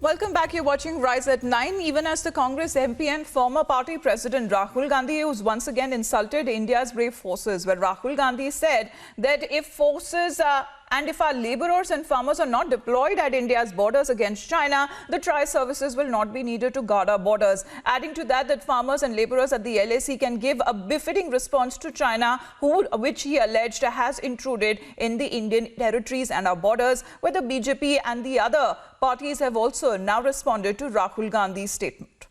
Welcome back. You're watching Rise at 9. Even as the Congress MP and former party president Rahul Gandhi, who's once again insulted India's brave forces, where Rahul Gandhi said that if forces and if our laborers and farmers are not deployed at India's borders against China, the tri-services will not be needed to guard our borders. Adding to that, that farmers and laborers at the LAC can give a befitting response to China, which he alleged has intruded in the Indian territories and our borders, where the BJP and the other parties have also now responded to Rahul Gandhi's statement.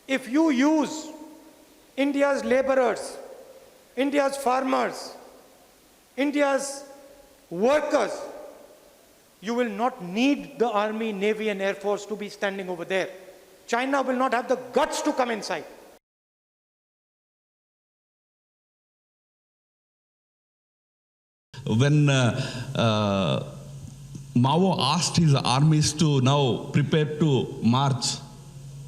If you use India's laborers, India's farmers, India's workers, you will not need the army, navy and air force to be standing over there. China will not have the guts to come inside. When Mao asked his armies to now prepare to march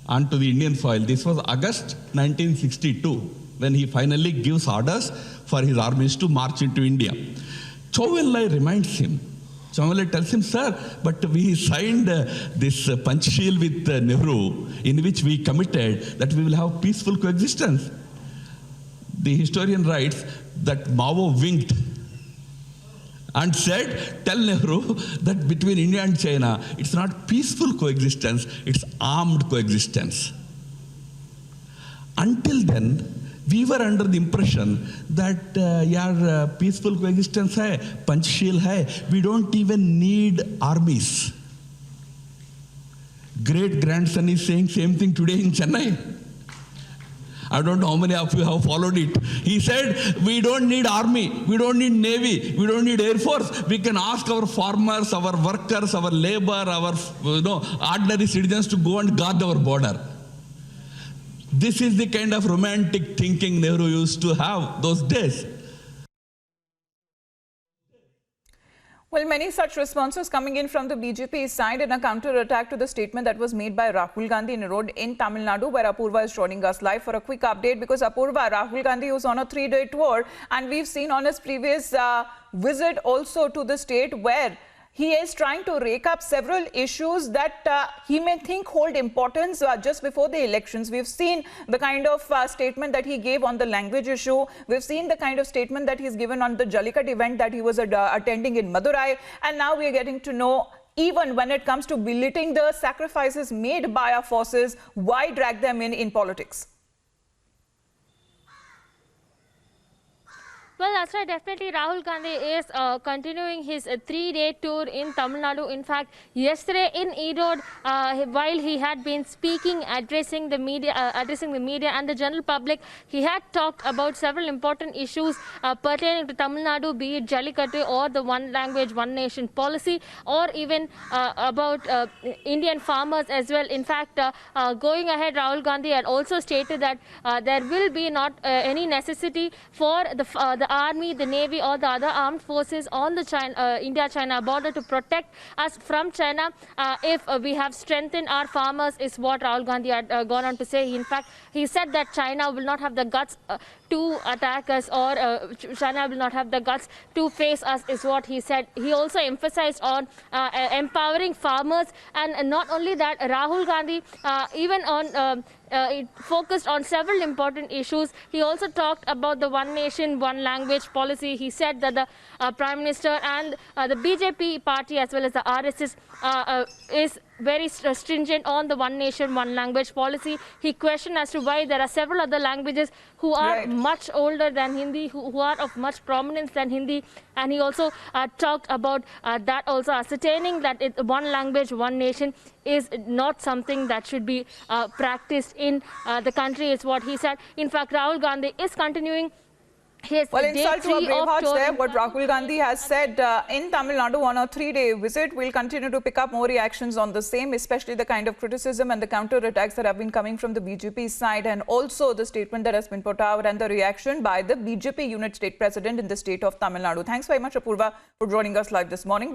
onto the Indian soil, this was August 1962, when he finally gives orders for his armies to march into India. Chou En-lai reminds him. Chou En-lai tells him, sir, but we signed this Panchsheel with Nehru, in which we committed that we will have peaceful coexistence. The historian writes that Mao winked and said, tell Nehru that between India and China, it's not peaceful coexistence, it's armed coexistence. Until then, we were under the impression that peaceful coexistence hai, Panchsheel hai, we don't even need armies. Great grandson is saying same thing today in Chennai. I don't know how many of you have followed it. He said, we don't need army, we don't need navy, we don't need air force. We can ask our farmers, our workers, our labor, our ordinary citizens to go and guard our border. This is the kind of romantic thinking Nehru used to have those days. Well, many such responses coming in from the BJP side in a counter-attack to the statement that was made by Rahul Gandhi in a road in Tamil Nadu, where Apurva is joining us live for a quick update. Because Apurva, Rahul Gandhi was on a 3-day tour, and we've seen on his previous visit also to the state where he is trying to rake up several issues that he may think hold importance just before the elections. We've seen the kind of statement that he gave on the language issue. We've seen the kind of statement that he's given on the Jallikat event that he was attending in Madurai. And now we are getting to know, even when it comes to belittling the sacrifices made by our forces, why drag them in politics? Well, that's right. Definitely, Rahul Gandhi is continuing his 3-day tour in Tamil Nadu. In fact, yesterday in Erode, while he had been speaking, addressing the media and the general public, he had talked about several important issues pertaining to Tamil Nadu, be it Jallikattu or the one language, one nation policy, or even about Indian farmers as well. In fact, going ahead, Rahul Gandhi had also stated that there will be not any necessity for the army, the navy or the other armed forces on the India-China border to protect us from China if we have strengthened our farmers, is what Rahul Gandhi had gone on to say. In fact, he said that China will not have the guts to attack us, or China will not have the guts to face us, is what he said. He also emphasized on empowering farmers, and not only that, Rahul Gandhi even on it focused on several important issues. He also talked about the one nation, one language policy. He said that the Prime Minister and the BJP party as well as the RSS is very stringent on the one nation, one language policy. He questioned as to why there are several other languages who are much older than Hindi, who are of much prominence than Hindi. And he also talked about that also ascertaining that one language, one nation is not something that should be practiced in the country, is what he said. In fact, Rahul Gandhi is continuing his insult to our bravehearts there. What Rahul Gandhi has said in Tamil Nadu on a 3-day visit. We'll continue to pick up more reactions on the same, especially the kind of criticism and the counter-attacks that have been coming from the BJP side, and also the statement that has been put out and the reaction by the BJP unit state president in the state of Tamil Nadu. Thanks very much, Apurva, for joining us live this morning.